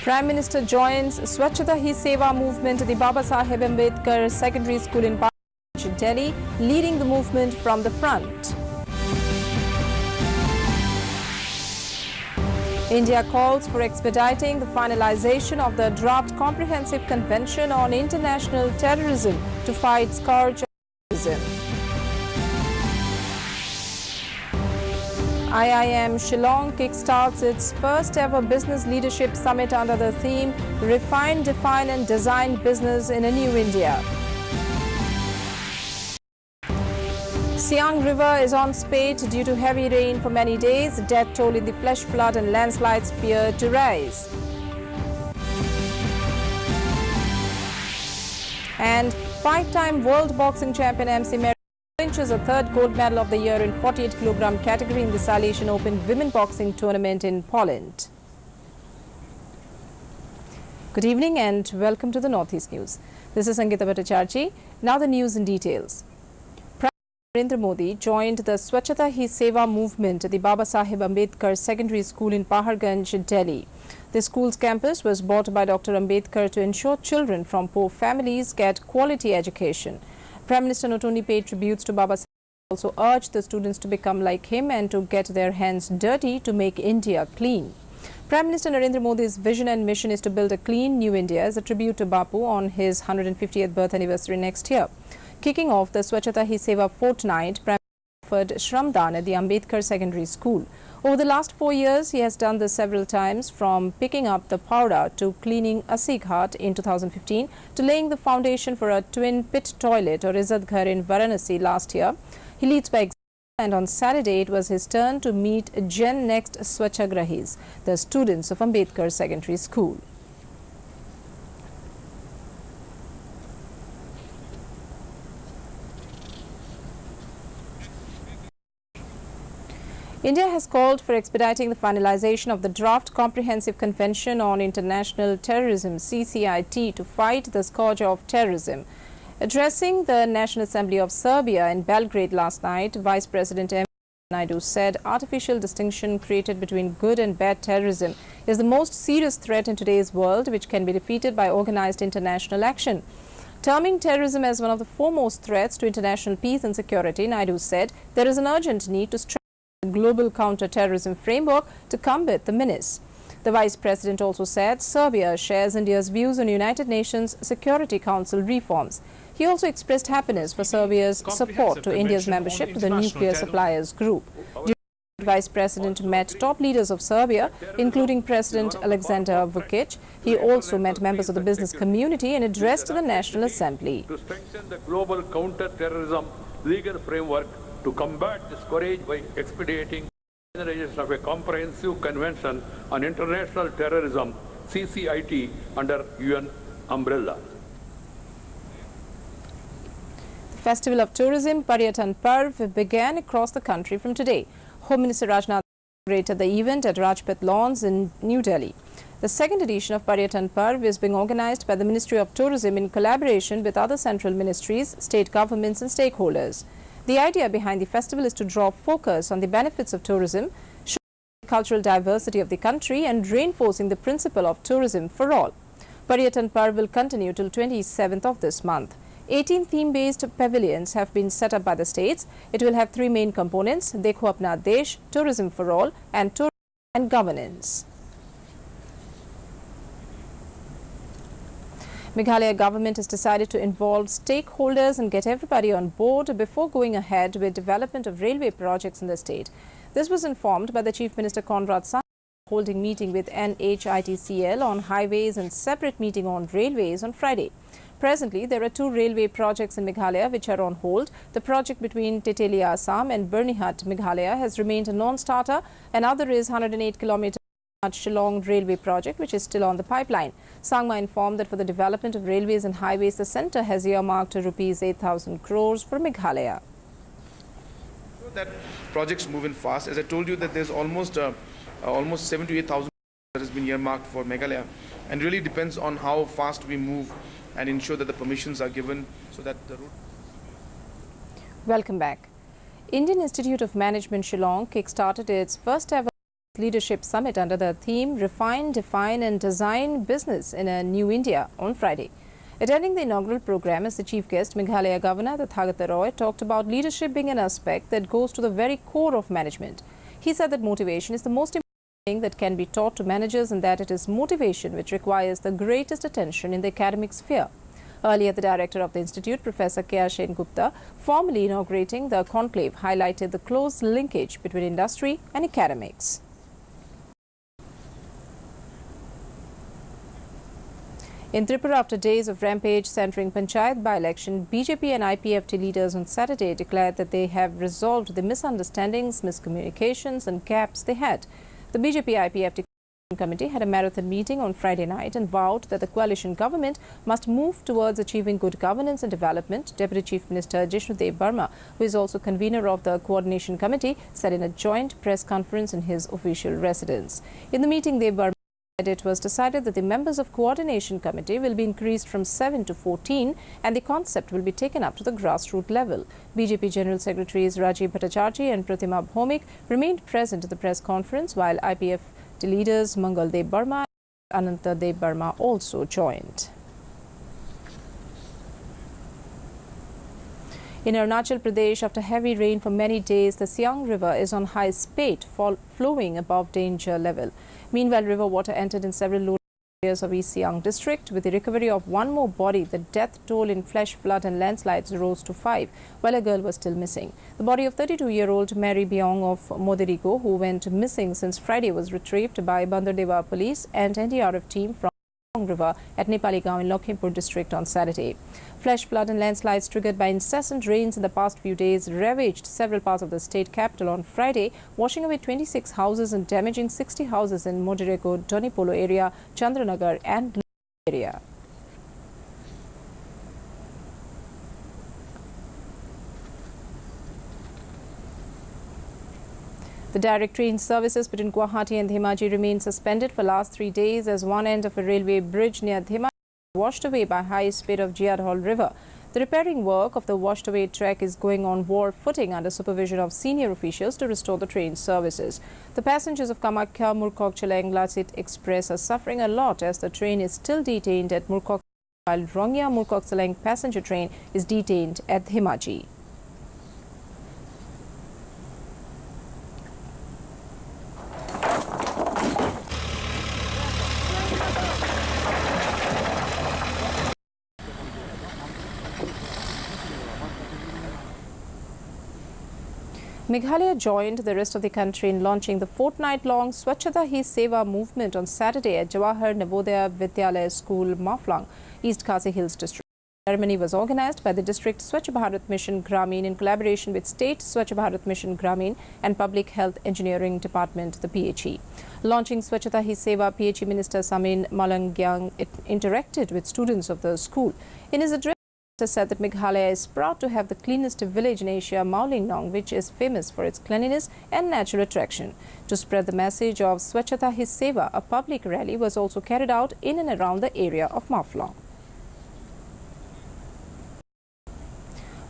Prime Minister joins Swachhata Hi Seva movement at the Babasaheb Ambedkar Secondary School in Delhi, leading the movement from the front. India calls for expediting the finalization of the Draft Comprehensive Convention on International Terrorism to fight scourge of terrorism. IIM Shillong kickstarts its first ever business leadership summit under the theme Refine, Define and Design Business in a New India. Siang River is on spate due to heavy rain for many days. Death toll in the flash flood and landslides appear to rise. And five-time world boxing champion MC Mary clinches a third gold medal of the year in 48 kg category in the Salesian Open Women Boxing Tournament in Poland. Good evening and welcome to the Northeast News. This is Sangeeta Bhattacharjee. Now the news in details. Narendra Modi joined the Swachhata Hi Seva movement at the Babasaheb Ambedkar Secondary School in Paharganj, Delhi. The school's campus was bought by Dr. Ambedkar to ensure children from poor families get quality education. Prime Minister not only paid tributes to Babasaheb, but also urged the students to become like him and to get their hands dirty to make India clean. Prime Minister Narendra Modi's vision and mission is to build a clean new India as a tribute to Bapu on his 150th birth anniversary next year. Kicking off the Swachhata Hi Seva fortnight, Prime Minister offered Shramdan at the Ambedkar Secondary School. Over the last 4 years, he has done this several times, from picking up the powder to cleaning Asi Ghat in 2015 to laying the foundation for a twin pit toilet or Izzat Ghar in Varanasi last year. He leads by example, and on Saturday it was his turn to meet Gen Next Swachhagrahis, the students of Ambedkar Secondary School. India has called for expediting the finalization of the Draft Comprehensive Convention on International Terrorism (CCIT) to fight the scourge of terrorism. Addressing the National Assembly of Serbia in Belgrade last night, Vice President M. Naidu said artificial distinction created between good and bad terrorism is the most serious threat in today's world, which can be defeated by organized international action. Terming terrorism as one of the foremost threats to international peace and security, Naidu said there is an urgent need to strengthen global counter-terrorism framework to combat the menace. The Vice President also said Serbia shares India's views on United Nations Security Council reforms. He also expressed happiness for Serbia's support to India's membership to the Nuclear Suppliers Group. The Vice President met top leaders of Serbia, including President Alexander Vučić. He also met members of the business community and addressed the National Assembly. To strengthen the global counter-terrorism legal framework to combat this scourge by expediting the finalization of a comprehensive convention on international terrorism (CCIT) under UN umbrella. The Festival of Tourism Paryatan Parv began across the country from today. Home Minister Rajnath inaugurated the event at Rajpath Lawns in New Delhi. The second edition of Paryatan Parv is being organized by the Ministry of Tourism in collaboration with other central ministries, state governments and stakeholders. The idea behind the festival is to draw focus on the benefits of tourism, showing the cultural diversity of the country and reinforcing the principle of tourism for all. Paryatan Parv will continue till 27th of this month. 18 theme-based pavilions have been set up by the states. It will have three main components: Dekho Apna Desh, Tourism for All and Tourism and Governance. Meghalaya government has decided to involve stakeholders and get everybody on board before going ahead with development of railway projects in the state. This was informed by the Chief Minister Conrad Sangma holding meeting with NHITCL on highways and separate meeting on railways on Friday. Presently, there are two railway projects in Meghalaya which are on hold. The project between Tetelia, Assam and Bernihat, Meghalaya has remained a non-starter. Another is 108 km Shillong railway project, which is still on the pipeline. Sangma informed that for the development of railways and highways, the centre has earmarked rupees 8,000 crores for Meghalaya. That projects moving fast. As I told you, that there's almost 7 to 8,000 that has been earmarked for Meghalaya, and really depends on how fast we move and ensure that the permissions are given so that the route. Welcome back. Indian Institute of Management Shillong kick-started its first ever Leadership Summit under the theme Refine, Define and Design Business in a New India on Friday. Attending the inaugural program as the chief guest, Meghalaya Governor Tathagata Roy talked about leadership being an aspect that goes to the very core of management. He said that motivation is the most important thing that can be taught to managers and that it is motivation which requires the greatest attention in the academic sphere. Earlier, the director of the institute, Professor K.R. Sengupta, formally inaugurating the conclave, highlighted the close linkage between industry and academics. In Tripura, after days of rampage centering Panchayat by-election, BJP and IPFT leaders on Saturday declared that they have resolved the misunderstandings, miscommunications and gaps they had. The BJP-IPFT committee had a marathon meeting on Friday night and vowed that the coalition government must move towards achieving good governance and development. Deputy Chief Minister Jishnu Dev Burma, who is also convener of the coordination committee, said in a joint press conference in his official residence. In the meeting, Dev Burma said it was decided that the members of coordination committee will be increased from 7 to 14 and the concept will be taken up to the grassroots level. BJP General Secretaries Rajiv Bhattacharjee and Pratima Bhomik remained present at the press conference, while IPFT leaders Mangal Dev Burma and Ananta Dev Burma also joined. In Arunachal Pradesh, after heavy rain for many days, the Siang River is on high spate, flowing above danger level. Meanwhile, river water entered in several low areas of East Siang district. With the recovery of one more body, the death toll in flash flood and landslides rose to 5, while a girl was still missing. The body of 32-year-old Mary Byong of Moderigo, who went missing since Friday, was retrieved by Bandardeva police and NDRF team from River at Nepali Gaon in Lakhimpur district on Saturday. Flash flood and landslides triggered by incessant rains in the past few days ravaged several parts of the state capital on Friday, washing away 26 houses and damaging 60 houses in Moderigo, Donipolo area, Chandranagar and area. The direct train services between Guwahati and Dhemaji remain suspended for last 3 days as one end of a railway bridge near Dhemaji washed away by high speed of Jiadhol River. The repairing work of the washed away track is going on war footing under supervision of senior officials to restore the train services. The passengers of Kamakhya Murkoch-Cheleng Latsit Express are suffering a lot as the train is still detained at Murkoch, while Rongya Murkoch-Cheleng passenger train is detained at Dhemaji. Meghalaya joined the rest of the country in launching the fortnight-long Swachhata Hi Seva movement on Saturday at Jawahar Navodaya Vidyalaya School, Maflang, East Khasi Hills district. The ceremony was organized by the district Swachh Bharat Mission Gramin in collaboration with State Swachh Bharat Mission Gramin and Public Health Engineering Department, the PHE. Launching Swachhata Hi Seva, PHE Minister Samin Malangyang interacted with students of the school. In his address, he said that Meghalaya is proud to have the cleanest village in Asia, Mawlyngdong, which is famous for its cleanliness and natural attraction. To spread the message of Swachhata Hi Seva, a public rally was also carried out in and around the area of Maflang.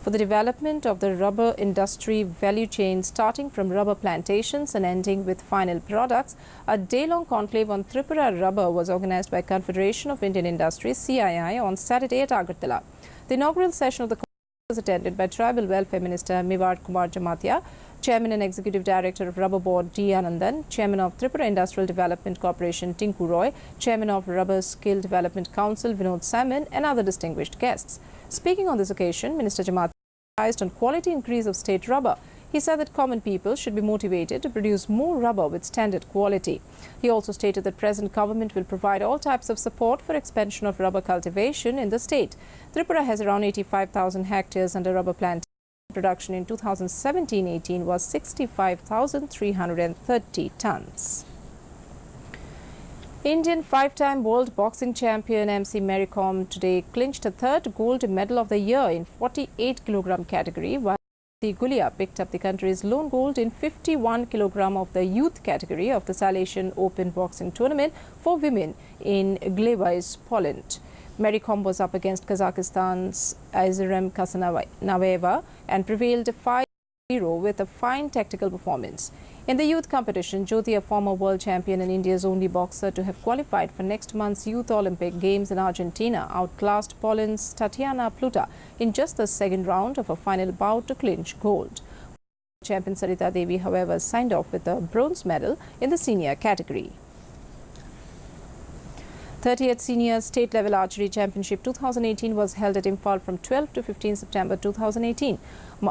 For the development of the rubber industry value chain starting from rubber plantations and ending with final products, a day-long conclave on Tripura rubber was organized by Confederation of Indian Industries (CII) on Saturday at Agartala. The inaugural session of the conference was attended by Tribal Welfare Minister Mewat Kumar Jamatia, Chairman and Executive Director of Rubber Board D. Anandan, Chairman of Tripura Industrial Development Corporation Tinku Roy, Chairman of Rubber Skill Development Council Vinod Salmon and other distinguished guests. Speaking on this occasion, Minister Jamatia emphasized on quality increase of state rubber. He said that common people should be motivated to produce more rubber with standard quality. He also stated that present government will provide all types of support for expansion of rubber cultivation in the state. Tripura has around 85,000 hectares under rubber plantation. Production in 2017-18 was 65,330 tons. Indian five-time world boxing champion MC Mary Kom today clinched a third gold medal of the year in 48 kg category, while Gulia picked up the country's lone gold in 51 kg of the youth category of the Salesian Open Boxing Tournament for women in Gliwice, Poland. Mary Kom was up against Kazakhstan's Izirem Kasanaveva and prevailed 5 with a fine tactical performance. In the youth competition, Jyoti, a former world champion and India's only boxer to have qualified for next month's Youth Olympic Games in Argentina, outclassed Poland's Tatiana Pluta in just the second round of a final bout to clinch gold. Champion Sarita Devi, however, signed off with a bronze medal in the senior category. 30th Senior State Level Archery Championship 2018 was held at Imphal from 12 to 15 September 2018.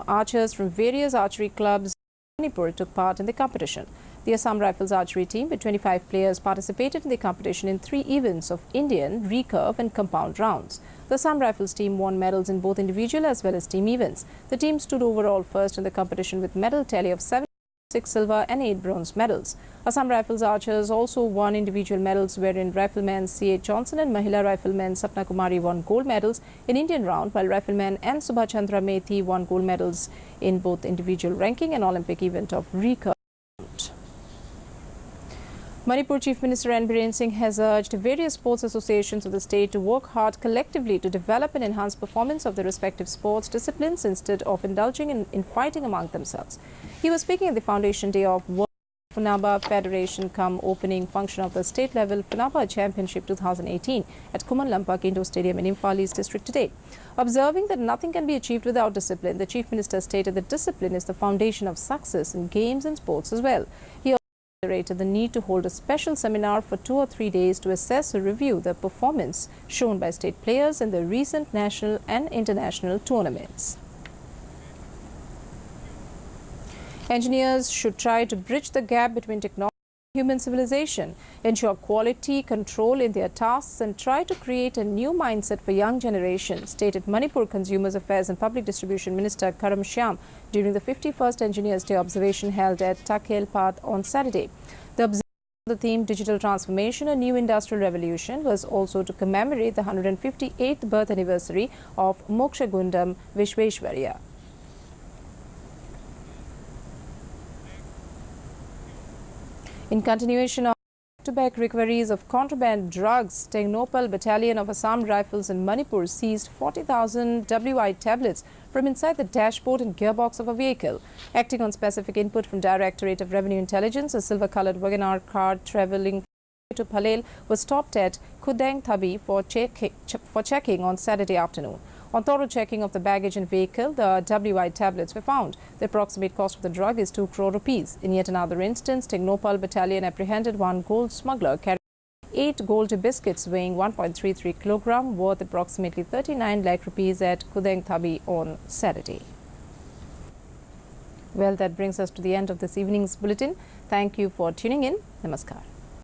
Archers from various archery clubs in Manipur took part in the competition. The Assam Rifles archery team with 25 players participated in the competition in 3 events of Indian, recurve and compound rounds. The Assam Rifles team won medals in both individual as well as team events. The team stood overall first in the competition with medal tally of 7, 6 silver and 8 bronze medals. Assam Rifles archers also won individual medals, wherein rifleman C.H. Johnson and Mahila rifleman Sapna Kumari won gold medals in Indian round, while rifleman N. Subhachandra Methi won gold medals in both individual ranking and Olympic event of recurve. Manipur Chief Minister N. Biren Singh has urged various sports associations of the state to work hard collectively to develop and enhance performance of their respective sports disciplines instead of indulging in fighting among themselves. He was speaking at the Foundation Day of World Funaba Federation cum opening function of the state-level Funaba Championship 2018 at Kuman Lampak Indoor Stadium in Imphal East District today. Observing that nothing can be achieved without discipline, the Chief Minister stated that discipline is the foundation of success in games and sports as well. He also reiterated the need to hold a special seminar for 2 or 3 days to assess or review the performance shown by state players in the recent national and international tournaments. Engineers should try to bridge the gap between technology and human civilization, ensure quality control in their tasks and try to create a new mindset for young generations, stated Manipur Consumers Affairs and Public Distribution Minister Karam Shyam during the 51st Engineers Day observation held at Takhel Path on Saturday. The observation of the theme Digital Transformation, a New Industrial Revolution was also to commemorate the 158th birth anniversary of Moksha Gundam Vishweshwarya. In continuation of back-to-back recoveries of contraband drugs, Tengnopal Battalion of Assam Rifles in Manipur seized 40,000 WI tablets from inside the dashboard and gearbox of a vehicle. Acting on specific input from Directorate of Revenue Intelligence, a silver-coloured Wagoner car travelling to Palel was stopped at Khudang Thabi for checking on Saturday afternoon. On thorough checking of the baggage and vehicle, the WI tablets were found. The approximate cost of the drug is 2 crore rupees. In yet another instance, Tengnopal Battalion apprehended one gold smuggler carrying 8 gold biscuits weighing 1.33 kilogram worth approximately 39 lakh rupees at Khudang Thabi on Saturday. Well, that brings us to the end of this evening's bulletin. Thank you for tuning in. Namaskar.